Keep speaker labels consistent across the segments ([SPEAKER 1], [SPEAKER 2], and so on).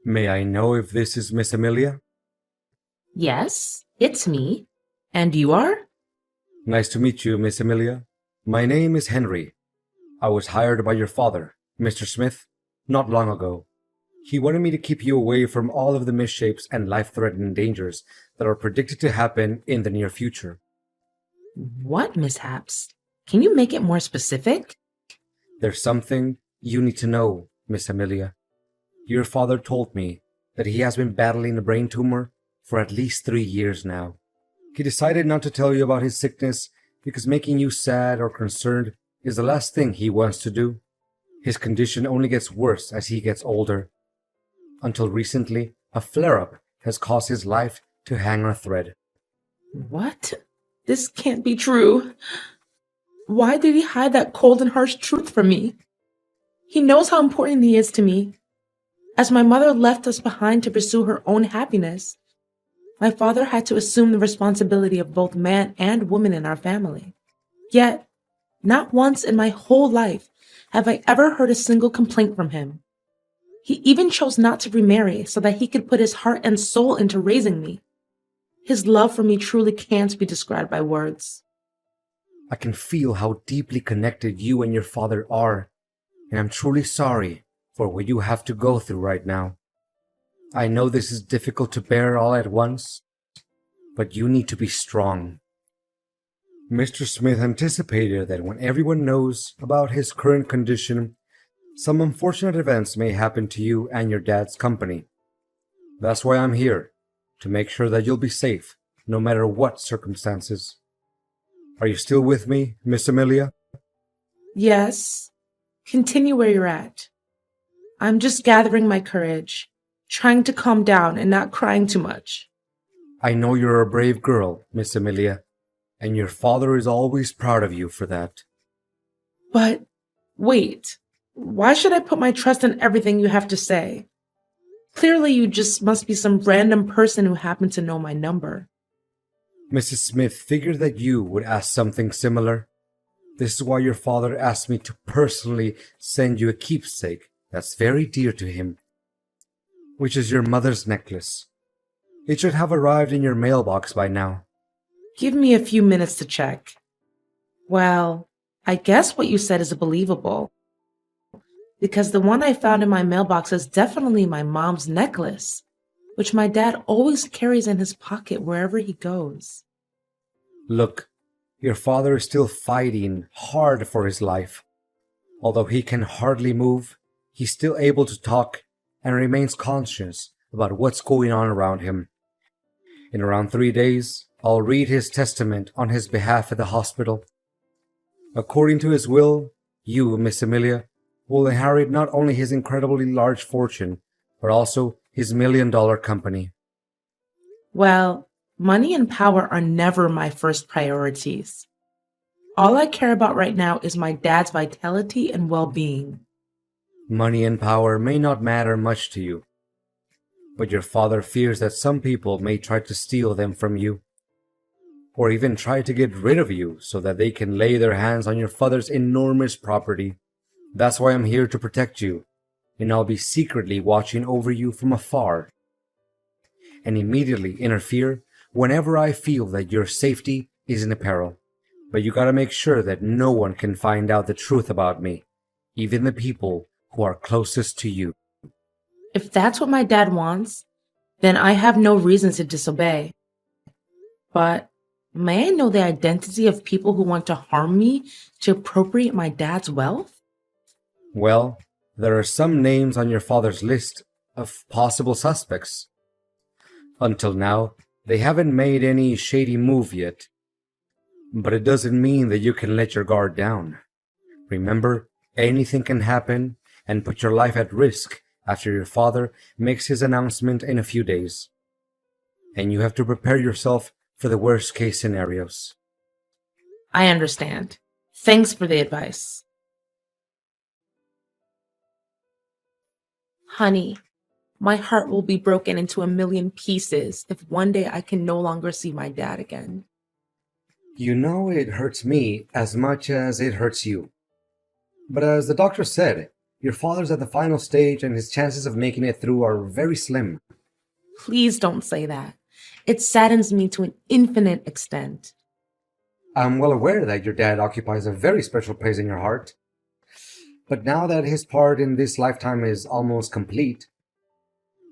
[SPEAKER 1] May I know if this is Miss Amelia?
[SPEAKER 2] Yes, it's me. And you are?
[SPEAKER 1] Nice to meet you, Miss Amelia. My name is Henry. I was hired by your father, Mr. Smith, not long ago. He wanted me to keep you away from all of the misshapes and life-threatening dangers that are predicted to happen in the near future.
[SPEAKER 2] What mishaps? Can you make it more specific?
[SPEAKER 1] There's something you need to know, Miss Amelia. Your father told me that he has been battling a brain tumor for at least 3 years now. He decided not to tell you about his sickness because making you sad or concerned is the last thing he wants to do. His condition only gets worse as he gets older. Until recently, a flare-up has caused his life to hang on a thread.
[SPEAKER 2] What? This can't be true. Why did he hide that cold and harsh truth from me? He knows how important he is to me. As my mother left us behind to pursue her own happiness, my father had to assume the responsibility of both man and woman in our family. Yet, not once in my whole life have I ever heard a single complaint from him. He even chose not to remarry so that he could put his heart and soul into raising me. His love for me truly can't be described by words.
[SPEAKER 1] I can feel how deeply connected you and your father are, and I'm truly sorry for what you have to go through right now. I know this is difficult to bear all at once, but you need to be strong. Mr. Smith anticipated that when everyone knows about his current condition, some unfortunate events may happen to you and your dad's company. That's why I'm here, to make sure that you'll be safe, no matter what circumstances. Are you still with me, Miss Amelia?
[SPEAKER 2] Yes, continue where you're at. I'm just gathering my courage, trying to calm down and not crying too much.
[SPEAKER 1] I know you're a brave girl, Miss Amelia, and your father is always proud of you for that.
[SPEAKER 2] But wait, why should I put my trust in everything you have to say? Clearly, you just must be some random person who happened to know my number.
[SPEAKER 1] Mrs. Smith figured that you would ask something similar. This is why your father asked me to personally send you a keepsake that's very dear to him, which is your mother's necklace. It should have arrived in your mailbox by now.
[SPEAKER 2] Give me a few minutes to check. Well, I guess what you said is believable, because the one I found in my mailbox is definitely my mom's necklace, which my dad always carries in his pocket wherever he goes.
[SPEAKER 1] Look, your father is still fighting hard for his life. Although he can hardly move, he's still able to talk and remains conscious about what's going on around him. In around 3 days, I'll read his testament on his behalf at the hospital. According to his will, you, Miss Amelia, will inherit not only his incredibly large fortune, but also his $1 million company.
[SPEAKER 2] Well, money and power are never my first priorities. All I care about right now is my dad's vitality and well-being.
[SPEAKER 1] Money and power may not matter much to you, but your father fears that some people may try to steal them from you, or even try to get rid of you so that they can lay their hands on your father's enormous property. That's why I'm here to protect you, and I'll be secretly watching over you from afar, and immediately interfere whenever I feel that your safety is in peril. But you gotta make sure that no one can find out the truth about me, even the people who are closest to you.
[SPEAKER 2] If that's what my dad wants, then I have no reason to disobey. But may I know the identity of people who want to harm me to appropriate my dad's wealth?
[SPEAKER 1] Well, there are some names on your father's list of possible suspects. Until now, they haven't made any shady move yet. But it doesn't mean that you can let your guard down. Remember, anything can happen and put your life at risk after your father makes his announcement in a few days. And you have to prepare yourself for the worst case scenarios.
[SPEAKER 2] I understand. Thanks for the advice. Honey, my heart will be broken into a million pieces if one day I can no longer see my dad again.
[SPEAKER 1] You know it hurts me as much as it hurts you. But as the doctor said, Your father's at the final stage, and his chances of making it through are very slim.
[SPEAKER 2] Please don't say that. It saddens me to an infinite extent.
[SPEAKER 1] I'm well aware that your dad occupies a very special place in your heart, but now that his part in this lifetime is almost complete,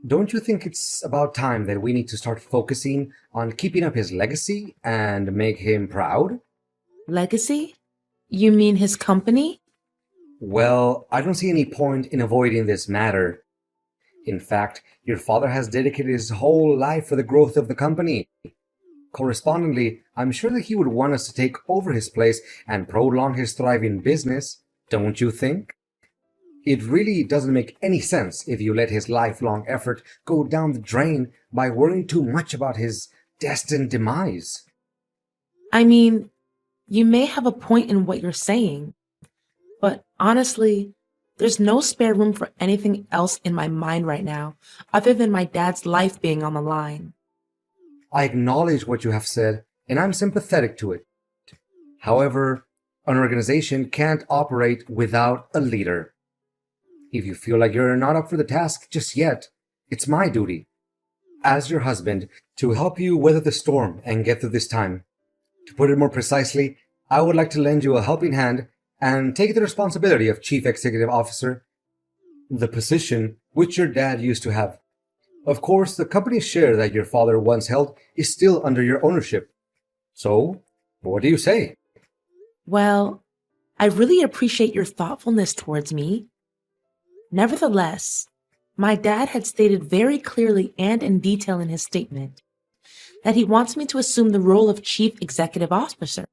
[SPEAKER 1] don't you think it's about time that we need to start focusing on keeping up his legacy and make him proud?
[SPEAKER 2] Legacy? You mean his company?
[SPEAKER 1] Well, I don't see any point in avoiding this matter. In fact, your father has dedicated his whole life for the growth of the company. Correspondingly, I'm sure that he would want us to take over his place and prolong his thriving business, don't you think? It really doesn't make any sense if you let his lifelong effort go down the drain by worrying too much about his destined demise.
[SPEAKER 2] I mean, you may have a point in what you're saying, but honestly, there's no spare room for anything else in my mind right now, other than my dad's life being on the line.
[SPEAKER 1] I acknowledge what you have said, and I'm sympathetic to it. However, an organization can't operate without a leader. If you feel like you're not up for the task just yet, it's my duty, as your husband, to help you weather the storm and get through this time. To put it more precisely, I would like to lend you a helping hand and take the responsibility of Chief Executive Officer, the position which your dad used to have. Of course, the company's share that your father once held is still under your ownership. So, what do you say?
[SPEAKER 2] Well, I really appreciate your thoughtfulness towards me. Nevertheless, my dad had stated very clearly and in detail in his statement that he wants me to assume the role of Chief Executive Officer.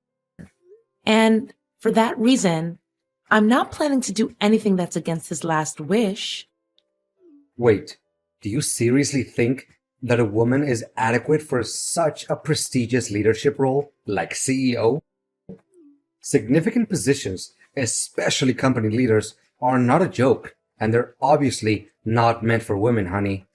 [SPEAKER 2] And for that reason, I'm not planning to do anything that's against his last wish.
[SPEAKER 1] Wait, do you seriously think that a woman is adequate for such a prestigious leadership role like CEO? Significant positions, especially company leaders, are not a joke, and they're obviously not meant for women, honey.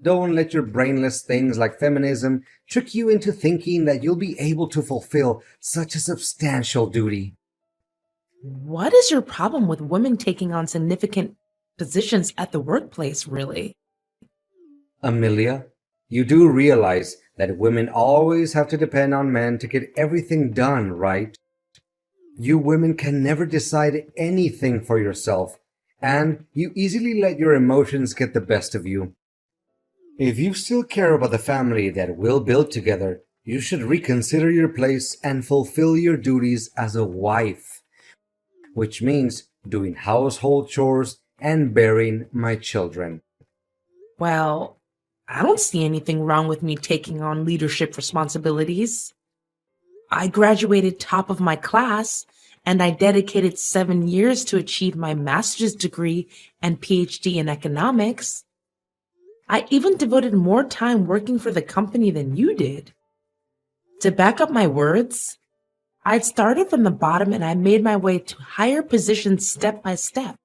[SPEAKER 1] Don't let your brainless things like feminism trick you into thinking that you'll be able to fulfill such a substantial duty.
[SPEAKER 2] What is your problem with women taking on significant positions at the workplace, really?
[SPEAKER 1] Amelia, you do realize that women always have to depend on men to get everything done, right? You women can never decide anything for yourself, and you easily let your emotions get the best of you. If you still care about the family that we'll build together, you should reconsider your place and fulfill your duties as a wife, which means doing household chores and bearing my children.
[SPEAKER 2] Well, I don't see anything wrong with me taking on leadership responsibilities. I graduated top of my class, and I dedicated 7 years to achieve my master's degree and PhD in economics. I even devoted more time working for the company than you did. To back up my words, I'd started from the bottom and I made my way to higher positions step by step.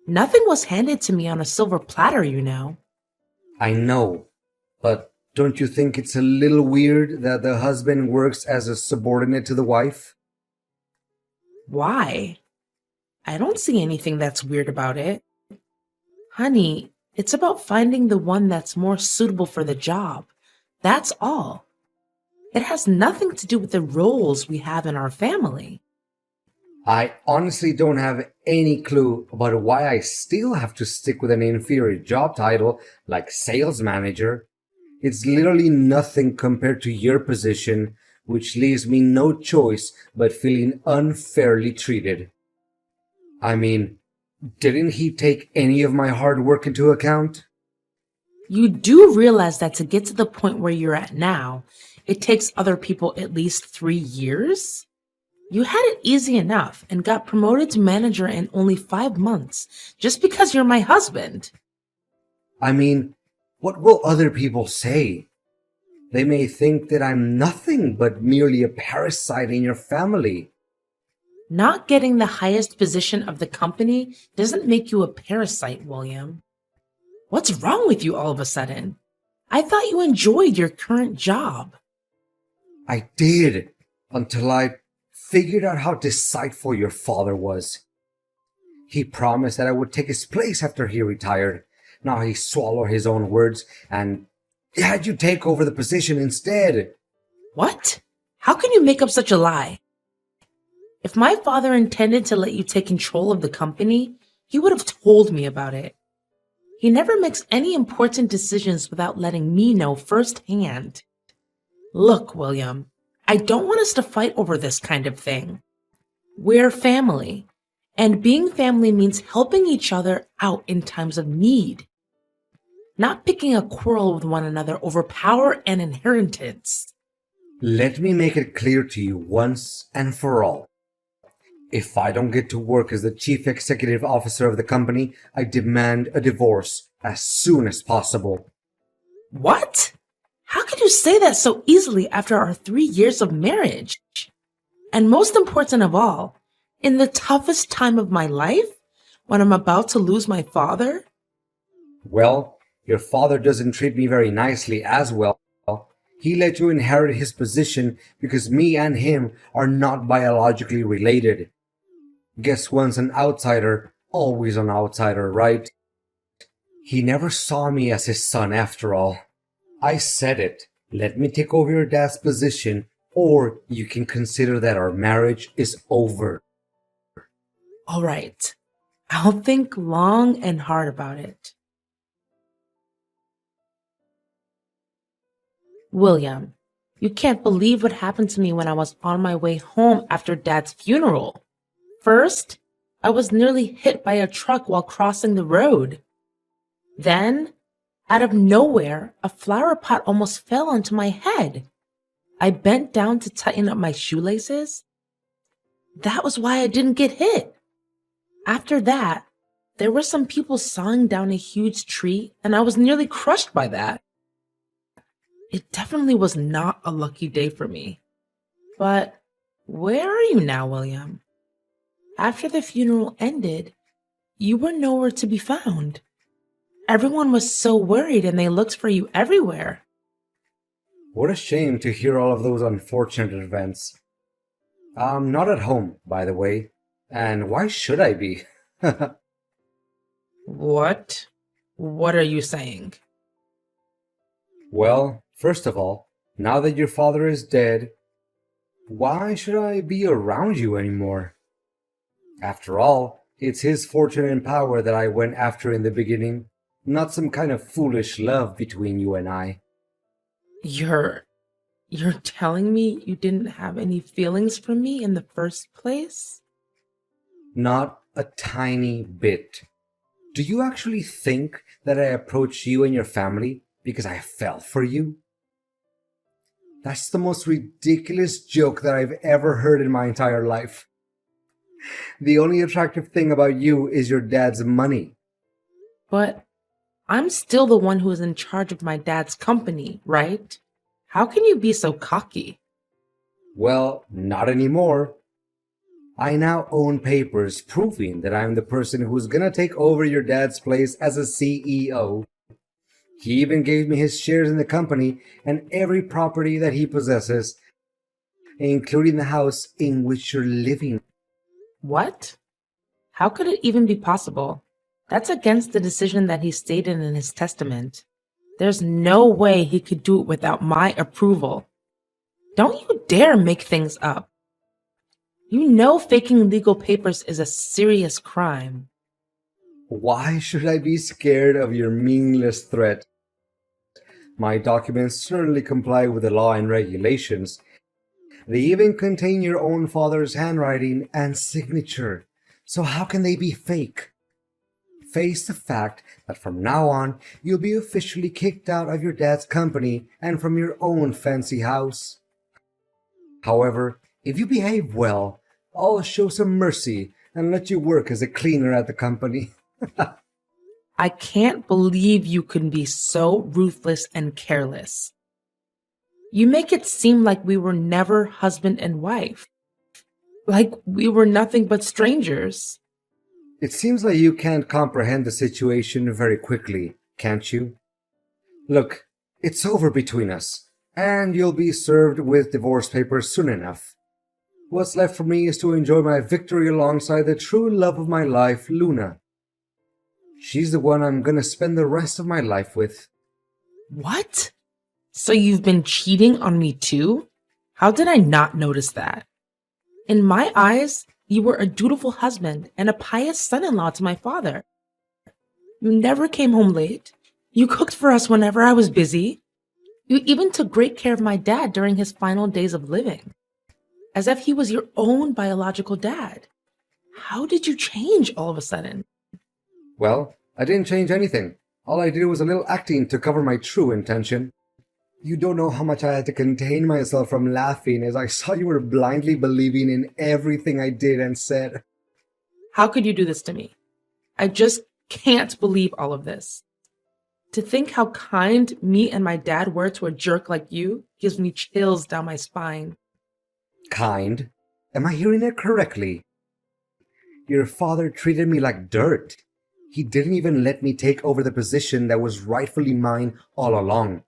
[SPEAKER 2] Nothing was handed to me on a silver platter, you know.
[SPEAKER 1] I know, but don't you think it's a little weird that the husband works as a subordinate to the wife?
[SPEAKER 2] Why? I don't see anything that's weird about it. Honey, it's about finding the one that's more suitable for the job. That's all. It has nothing to do with the roles we have in our family.
[SPEAKER 1] I honestly don't have any clue about why I still have to stick with an inferior job title like sales manager. It's literally nothing compared to your position, which leaves me no choice but feeling unfairly treated. I mean, didn't he take any of my hard work into account?
[SPEAKER 2] You do realize that to get to the point where you're at now, it takes other people at least 3 years? You had it easy enough and got promoted to manager in only 5 months just because you're my husband.
[SPEAKER 1] I mean, what will other people say? They may think that I'm nothing but merely a parasite in your family.
[SPEAKER 2] Not getting the highest position of the company doesn't make you a parasite, William. What's wrong with you all of a sudden? I thought you enjoyed your current job.
[SPEAKER 1] I did, until I figured out how deceitful your father was. He promised that I would take his place after he retired. Now he swallowed his own words and had you take over the position instead.
[SPEAKER 2] What? How can you make up such a lie? If my father intended to let you take control of the company, he would have told me about it. He never makes any important decisions without letting me know firsthand. Look, William, I don't want us to fight over this kind of thing. We're family, and being family means helping each other out in times of need, not picking a quarrel with one another over power and inheritance.
[SPEAKER 1] Let me make it clear to you once and for all. If I don't get to work as the chief executive officer of the company, I demand a divorce as soon as possible.
[SPEAKER 2] What? How could you say that so easily after our 3 years of marriage? And most important of all, in the toughest time of my life, when I'm about to lose my father?
[SPEAKER 1] Well, your father doesn't treat me very nicely as well. He let you inherit his position because me and him are not biologically related. Guess once an outsider, always an outsider, right? He never saw me as his son after all. I said it. Let me take over your dad's position, or you can consider that our marriage is over.
[SPEAKER 2] All right, I'll think long and hard about it. William, you can't believe what happened to me when I was on my way home after Dad's funeral. First, I was nearly hit by a truck while crossing the road. Then, out of nowhere, a flower pot almost fell onto my head. I bent down to tighten up my shoelaces. That was why I didn't get hit. After that, there were some people sawing down a huge tree, and I was nearly crushed by that. It definitely was not a lucky day for me. But where are you now, William? After the funeral ended, you were nowhere to be found. Everyone was so worried and they looked for you everywhere.
[SPEAKER 1] What a shame to hear all of those unfortunate events. I'm not at home, by the way. And why should I be?
[SPEAKER 2] What? What are you saying?
[SPEAKER 1] Well, first of all, now that your father is dead, why should I be around you anymore? After all, it's his fortune and power that I went after in the beginning, not some kind of foolish love between you and I.
[SPEAKER 2] You're telling me you didn't have any feelings for me in the first place?
[SPEAKER 1] Not a tiny bit. Do you actually think that I approached you and your family because I fell for you? That's the most ridiculous joke that I've ever heard in my entire life. The only attractive thing about you is your dad's money.
[SPEAKER 2] But I'm still the one who is in charge of my dad's company, right? How can you be so cocky?
[SPEAKER 1] Well, not anymore. I now own papers proving that I'm the person who's gonna take over your dad's place as a CEO. He even gave me his shares in the company and every property that he possesses, including the house in which you're living.
[SPEAKER 2] What? How could it even be possible? That's against the decision that he stated in his testament. There's no way he could do it without my approval. Don't you dare make things up. You know faking legal papers is a serious crime.
[SPEAKER 1] Why should I be scared of your meaningless threat? My documents certainly comply with the law and regulations. They even contain your own father's handwriting and signature. So how can they be fake? Face the fact that from now on, you'll be officially kicked out of your dad's company and from your own fancy house. However, if you behave well, I'll show some mercy and let you work as a cleaner at the company.
[SPEAKER 2] I can't believe you can be so ruthless and careless. You make it seem like we were never husband and wife. Like we were nothing but strangers.
[SPEAKER 1] It seems like you can't comprehend the situation very quickly, can't you? Look, it's over between us, and you'll be served with divorce papers soon enough. What's left for me is to enjoy my victory alongside the true love of my life, Luna. She's the one I'm gonna spend the rest of my life with.
[SPEAKER 2] What? So you've been cheating on me too? How did I not notice that? In my eyes, you were a dutiful husband and a pious son-in-law to my father. You never came home late. You cooked for us whenever I was busy. You even took great care of my dad during his final days of living, as if he was your own biological dad. How did you change all of a sudden?
[SPEAKER 1] Well, I didn't change anything. All I did was a little acting to cover my true intention. You don't know how much I had to contain myself from laughing as I saw you were blindly believing in everything I did and said.
[SPEAKER 2] How could you do this to me? I just can't believe all of this. To think how kind me and my dad were to a jerk like you gives me chills down my spine.
[SPEAKER 1] Kind? Am I hearing it correctly? Your father treated me like dirt. He didn't even let me take over the position that was rightfully mine all along.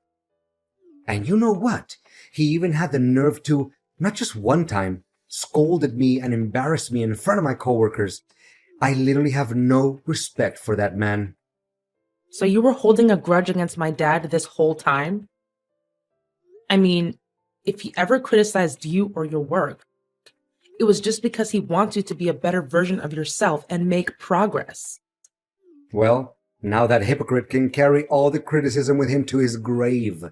[SPEAKER 1] And you know what? He even had the nerve to, not just one time, scolded me and embarrassed me in front of my coworkers. I literally have no respect for that man.
[SPEAKER 2] So you were holding a grudge against my dad this whole time? I mean, if he ever criticized you or your work, it was just because he wants you to be a better version of yourself and make progress.
[SPEAKER 1] Well, now that hypocrite can carry all the criticism with him to his grave.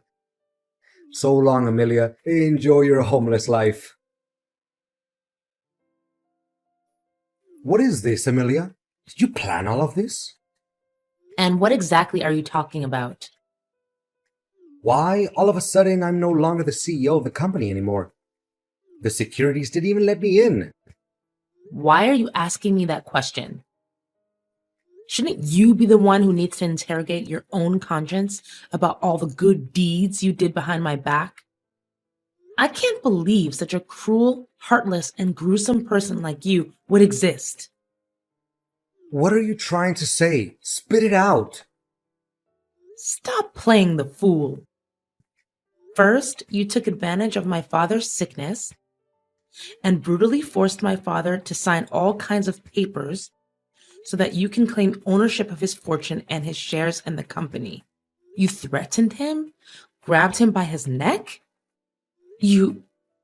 [SPEAKER 1] So long, Amelia. Enjoy your homeless life. What is this, Amelia? Did you plan all of this?
[SPEAKER 2] And what exactly are you talking about?
[SPEAKER 1] Why, all of a sudden, I'm no longer the CEO of the company anymore. The securities didn't even let me in.
[SPEAKER 2] Why are you asking me that question? Shouldn't you be the one who needs to interrogate your own conscience about all the good deeds you did behind my back? I can't believe such a cruel, heartless, and gruesome person like you would exist.
[SPEAKER 1] What are you trying to say? Spit it out.
[SPEAKER 2] Stop playing the fool. First, you took advantage of my father's sickness and brutally forced my father to sign all kinds of papers so that you can claim ownership of his fortune and his shares in the company. You threatened him, grabbed him by his neck. You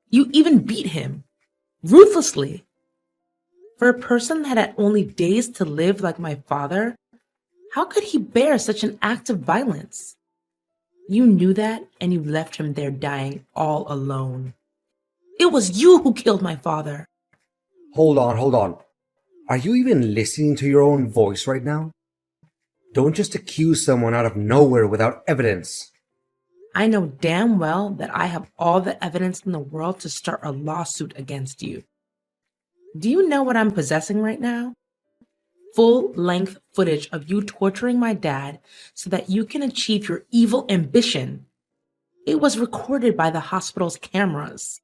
[SPEAKER 2] even beat him, ruthlessly. For a person that had only days to live like my father, how could he bear such an act of violence? You knew that, and you left him there dying all alone. It was you who killed my father.
[SPEAKER 1] Hold on. Are you even listening to your own voice right now? Don't just accuse someone out of nowhere without evidence.
[SPEAKER 2] I know damn well that I have all the evidence in the world to start a lawsuit against you. Do you know what I'm possessing right now? Full-length footage of you torturing my dad so that you can achieve your evil ambition. It was recorded by the hospital's cameras.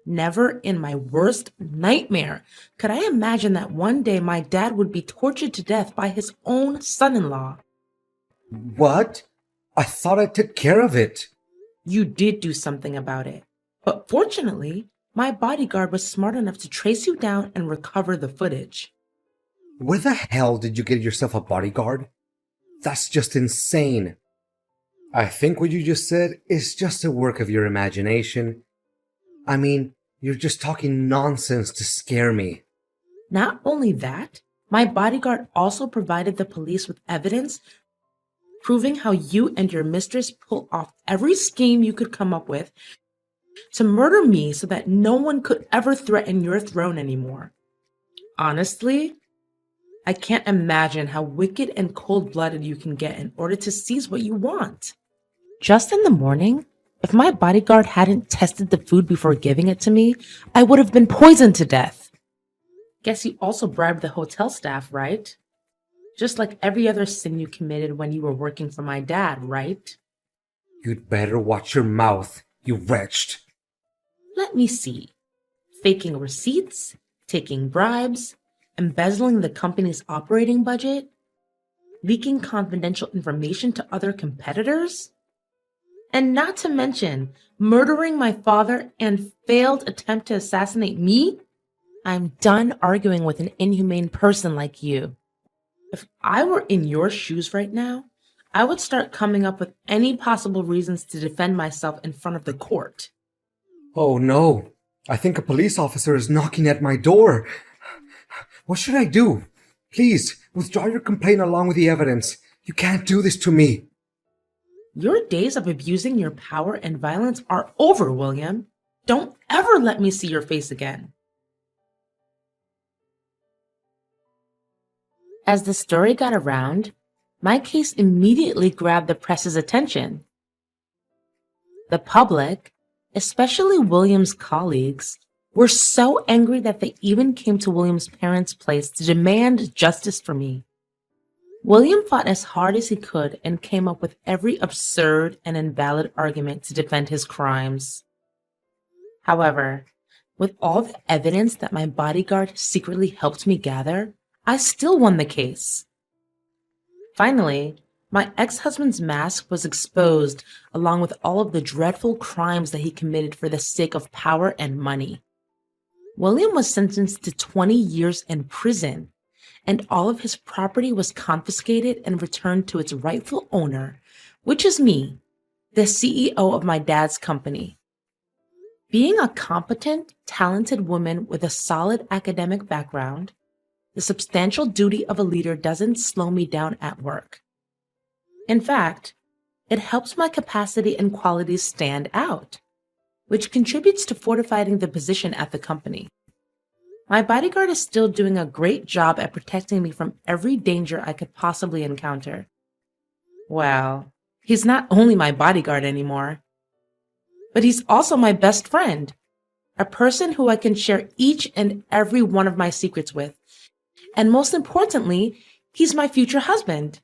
[SPEAKER 2] Never in my worst nightmare could I imagine that one day my dad would be tortured to death by his own son-in-law.
[SPEAKER 1] What? I thought I took care of it.
[SPEAKER 2] You did do something about it. But fortunately, my bodyguard was smart enough to trace you down and recover the footage.
[SPEAKER 1] Where the hell did you get yourself a bodyguard? That's just insane. I think what you just said is just a work of your imagination. I mean, you're just talking nonsense to scare me.
[SPEAKER 2] Not only that, my bodyguard also provided the police with evidence proving how you and your mistress pulled off every scheme you could come up with to murder me so that no one could ever threaten your throne anymore. Honestly, I can't imagine how wicked and cold-blooded you can get in order to seize what you want. Just in the morning, if my bodyguard hadn't tested the food before giving it to me, I would have been poisoned to death. Guess you also bribed the hotel staff, right? Just like every other sin you committed when you were working for my dad, right?
[SPEAKER 1] You'd better watch your mouth, you wretched.
[SPEAKER 2] Let me see. Faking receipts, taking bribes, embezzling the company's operating budget, leaking confidential information to other competitors. And not to mention murdering my father and failed attempt to assassinate me? I'm done arguing with an inhumane person like you. If I were in your shoes right now, I would start coming up with any possible reasons to defend myself in front of the court.
[SPEAKER 1] Oh no, I think a police officer is knocking at my door. What should I do? Please, withdraw your complaint along with the evidence. You can't do this to me.
[SPEAKER 2] Your days of abusing your power and violence are over, William. Don't ever let me see your face again. As the story got around, my case immediately grabbed the press's attention. The public, especially William's colleagues, were so angry that they even came to William's parents' place to demand justice for me. William fought as hard as he could and came up with every absurd and invalid argument to defend his crimes. However, with all the evidence that my bodyguard secretly helped me gather, I still won the case. Finally, my ex-husband's mask was exposed along with all of the dreadful crimes that he committed for the sake of power and money. William was sentenced to 20 years in prison, and all of his property was confiscated and returned to its rightful owner, which is me, the CEO of my dad's company. Being a competent, talented woman with a solid academic background, the substantial duty of a leader doesn't slow me down at work. In fact, it helps my capacity and qualities stand out, which contributes to fortifying the position at the company. My bodyguard is still doing a great job at protecting me from every danger I could possibly encounter. Well, he's not only my bodyguard anymore, but he's also my best friend, a person who I can share each and every one of my secrets with. And most importantly, he's my future husband.